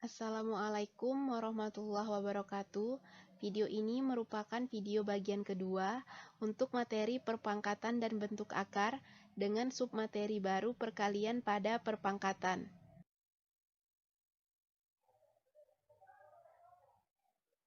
Assalamualaikum warahmatullahi wabarakatuh. Video ini merupakan video bagian kedua untuk materi perpangkatan dan bentuk akar dengan submateri baru perkalian pada perpangkatan.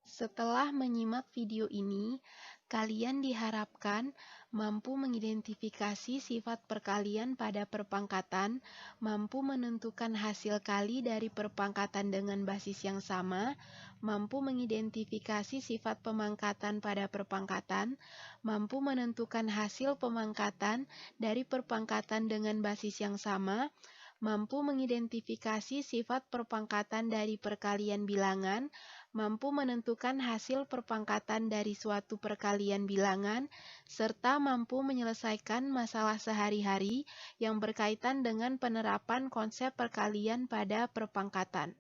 Setelah menyimak video ini, kalian diharapkan mampu mengidentifikasi sifat perkalian pada perpangkatan, mampu menentukan hasil kali dari perpangkatan dengan basis yang sama, mampu mengidentifikasi sifat pemangkatan pada perpangkatan, mampu menentukan hasil pemangkatan dari perpangkatan dengan basis yang sama, mampu mengidentifikasi sifat perpangkatan dari perkalian bilangan, mampu menentukan hasil perpangkatan dari suatu perkalian bilangan, serta mampu menyelesaikan masalah sehari-hari yang berkaitan dengan penerapan konsep perkalian pada perpangkatan.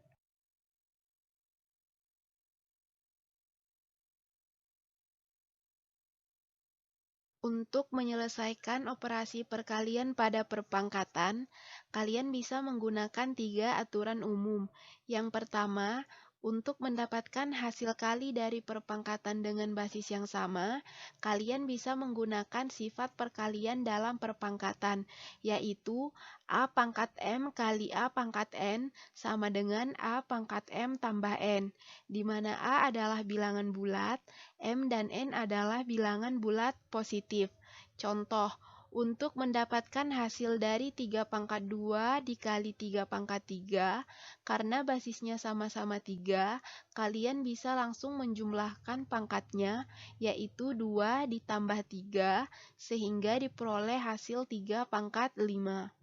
Untuk menyelesaikan operasi perkalian pada perpangkatan, kalian bisa menggunakan 3 aturan umum. Yang pertama, untuk mendapatkan hasil kali dari perpangkatan dengan basis yang sama, kalian bisa menggunakan sifat perkalian dalam perpangkatan, yaitu A pangkat M kali A pangkat N sama dengan A pangkat M tambah N, di mana A adalah bilangan bulat, M dan N adalah bilangan bulat positif. Contoh, untuk mendapatkan hasil dari 3 pangkat 2 dikali 3 pangkat 3, karena basisnya sama-sama 3, kalian bisa langsung menjumlahkan pangkatnya, yaitu 2 ditambah 3, sehingga diperoleh hasil 3 pangkat 5.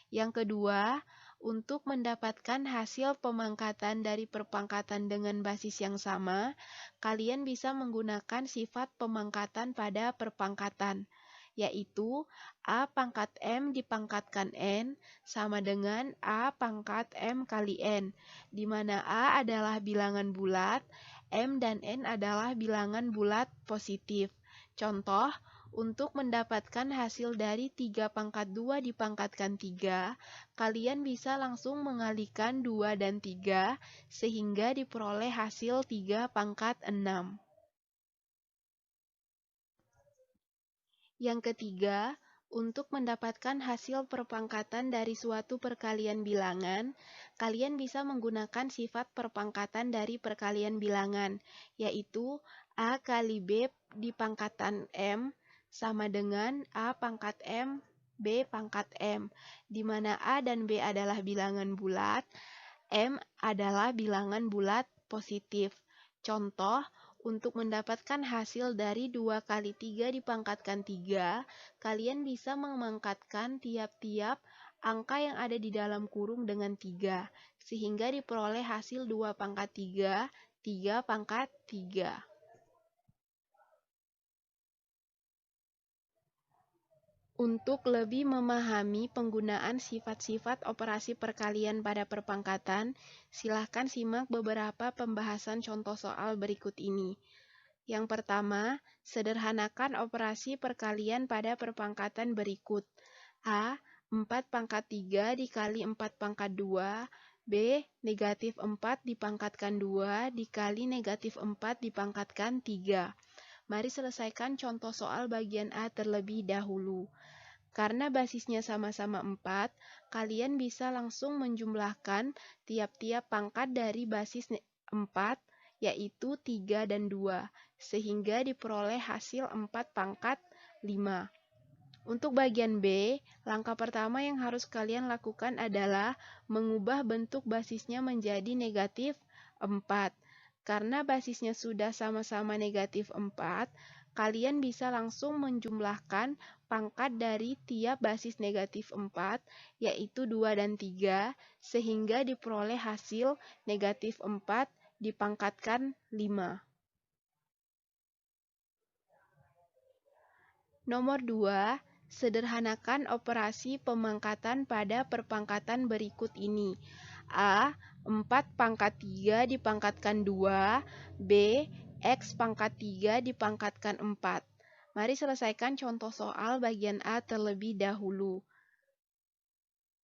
Yang kedua, untuk mendapatkan hasil pemangkatan dari perpangkatan dengan basis yang sama, kalian bisa menggunakan sifat pemangkatan pada perpangkatan, yaitu A pangkat M dipangkatkan N sama dengan A pangkat M kali N, di mana A adalah bilangan bulat, M dan N adalah bilangan bulat positif. Contoh, untuk mendapatkan hasil dari 3 pangkat 2 dipangkatkan 3, kalian bisa langsung mengalihkan 2 dan 3, sehingga diperoleh hasil 3 pangkat 6. Yang ketiga, untuk mendapatkan hasil perpangkatan dari suatu perkalian bilangan, kalian bisa menggunakan sifat perpangkatan dari perkalian bilangan, yaitu A kali B dipangkatan M sama dengan A pangkat M, B pangkat M, di mana A dan B adalah bilangan bulat, M adalah bilangan bulat positif. Contoh, untuk mendapatkan hasil dari 2 kali 3 dipangkatkan 3, kalian bisa memangkatkan tiap-tiap angka yang ada di dalam kurung dengan 3, sehingga diperoleh hasil 2 pangkat 3, 3 pangkat 3. Untuk lebih memahami penggunaan sifat-sifat operasi perkalian pada perpangkatan, silahkan simak beberapa pembahasan contoh soal berikut ini. Yang pertama, sederhanakan operasi perkalian pada perpangkatan berikut. A. 4 pangkat 3 dikali 4 pangkat 2. B. Negatif 4 dipangkatkan 2 dikali negatif 4 dipangkatkan 3. Mari selesaikan contoh soal bagian A terlebih dahulu. Karena basisnya sama-sama 4, kalian bisa langsung menjumlahkan tiap-tiap pangkat dari basis 4, yaitu 3 dan 2, sehingga diperoleh hasil 4 pangkat 5. Untuk bagian B, langkah pertama yang harus kalian lakukan adalah mengubah bentuk basisnya menjadi negatif 4. Karena basisnya sudah sama-sama negatif 4, kalian bisa langsung menjumlahkan pangkat dari tiap basis negatif 4, yaitu 2 dan 3, sehingga diperoleh hasil negatif 4 dipangkatkan 5. Nomor 2, sederhanakan operasi pemangkatan pada perpangkatan berikut ini. A. 4 pangkat 3 dipangkatkan 2. B. X pangkat 3 dipangkatkan 4. Mari selesaikan contoh soal bagian A terlebih dahulu.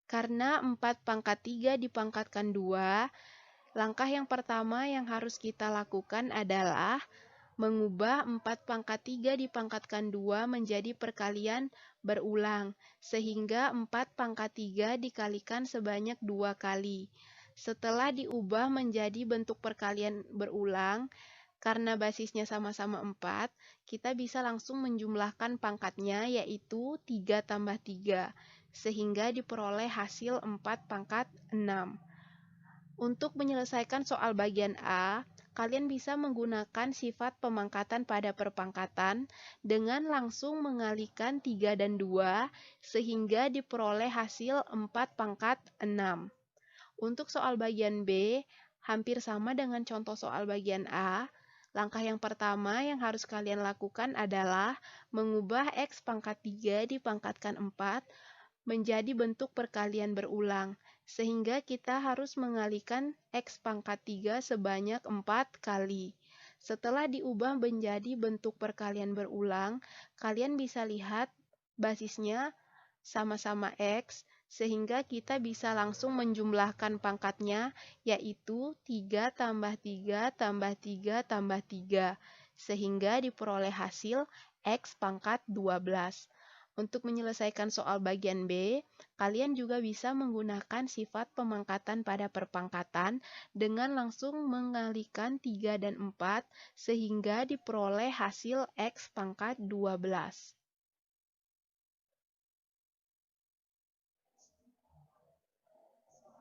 Karena 4 pangkat 3 dipangkatkan 2, Langkah yang pertama yang harus kita lakukan adalah mengubah 4 pangkat 3 dipangkatkan 2 menjadi perkalian berulang, sehingga 4 pangkat 3 dikalikan sebanyak 2 kali. Setelah diubah menjadi bentuk perkalian berulang, karena basisnya sama-sama 4, kita bisa langsung menjumlahkan pangkatnya, yaitu 3 tambah 3, sehingga diperoleh hasil 4 pangkat 6. Untuk menyelesaikan soal bagian A, kalian bisa menggunakan sifat pemangkatan pada perpangkatan dengan langsung mengalihkan 3 dan 2 sehingga diperoleh hasil 4 pangkat 6. Untuk soal bagian B, hampir sama dengan contoh soal bagian A. Langkah yang pertama yang harus kalian lakukan adalah mengubah X pangkat 3 dipangkatkan 4 menjadi bentuk perkalian berulang, sehingga kita harus mengalihkan X pangkat 3 sebanyak 4 kali. Setelah diubah menjadi bentuk perkalian berulang, kalian bisa lihat basisnya sama-sama X, sehingga kita bisa langsung menjumlahkan pangkatnya, yaitu 3 tambah 3 tambah 3 tambah 3, sehingga diperoleh hasil X pangkat 12. Untuk menyelesaikan soal bagian B, kalian juga bisa menggunakan sifat pemangkatan pada perpangkatan dengan langsung mengalihkan 3 dan 4 sehingga diperoleh hasil X pangkat 12.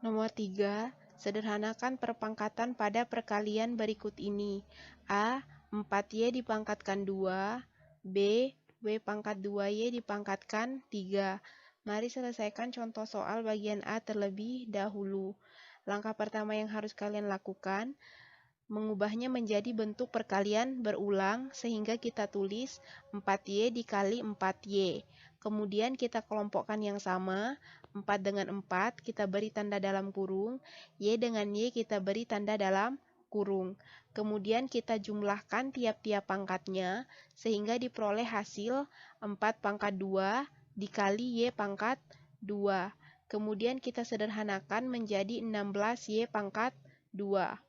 Nomor 3, sederhanakan perpangkatan pada perkalian berikut ini. A, 4Y dipangkatkan 2, B, W pangkat 2Y dipangkatkan 3. Mari selesaikan contoh soal bagian A terlebih dahulu. Langkah pertama yang harus kalian lakukan, mengubahnya menjadi bentuk perkalian berulang sehingga kita tulis 4Y dikali 4Y. Kemudian kita kelompokkan yang sama, 4 dengan 4 kita beri tanda dalam kurung, Y dengan Y kita beri tanda dalam kurung. Kemudian kita jumlahkan tiap-tiap pangkatnya sehingga diperoleh hasil 4 pangkat 2 dikali Y pangkat 2. Kemudian kita sederhanakan menjadi 16Y pangkat 2.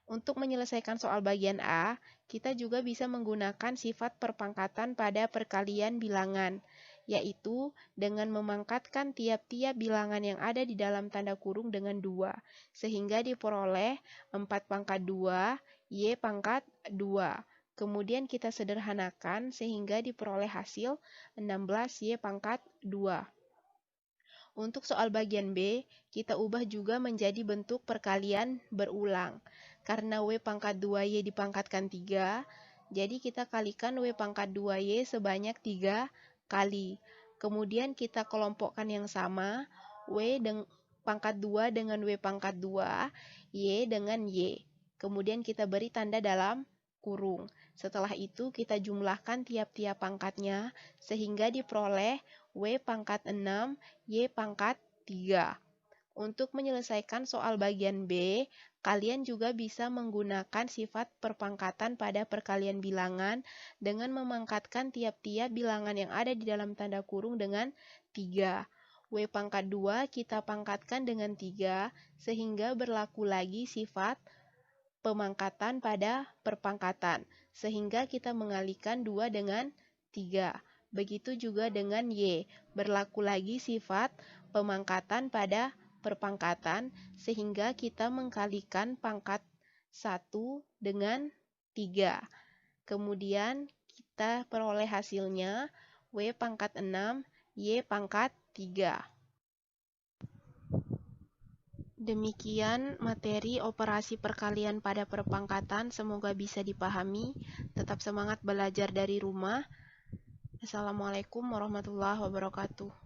Untuk menyelesaikan soal bagian A, kita juga bisa menggunakan sifat perpangkatan pada perkalian bilangan, yaitu dengan memangkatkan tiap-tiap bilangan yang ada di dalam tanda kurung dengan 2, sehingga diperoleh 4 pangkat 2, Y pangkat 2. Kemudian kita sederhanakan sehingga diperoleh hasil 16Y pangkat 2. Untuk soal bagian B, kita ubah juga menjadi bentuk perkalian berulang. Karena W pangkat 2Y dipangkatkan 3, jadi kita kalikan W pangkat 2Y sebanyak 3 kali. Kemudian kita kelompokkan yang sama, pangkat 2 dengan W pangkat 2, Y dengan Y. Kemudian kita beri tanda dalam kurung. Setelah itu kita jumlahkan tiap-tiap pangkatnya sehingga diperoleh W pangkat 6, Y pangkat 3. Untuk menyelesaikan soal bagian B, kalian juga bisa menggunakan sifat perpangkatan pada perkalian bilangan dengan memangkatkan tiap-tiap bilangan yang ada di dalam tanda kurung dengan 3. W pangkat 2 kita pangkatkan dengan 3, sehingga berlaku lagi sifat pemangkatan pada perpangkatan, sehingga kita mengalihkan 2 dengan 3. Begitu juga dengan Y, berlaku lagi sifat pemangkatan pada perpangkatan sehingga kita mengkalikan pangkat 1 dengan 3. Kemudian kita peroleh hasilnya W pangkat 6, Y pangkat 3. Demikian materi operasi perkalian pada perpangkatan, semoga bisa dipahami. Tetap semangat belajar dari rumah. Assalamualaikum warahmatullahi wabarakatuh.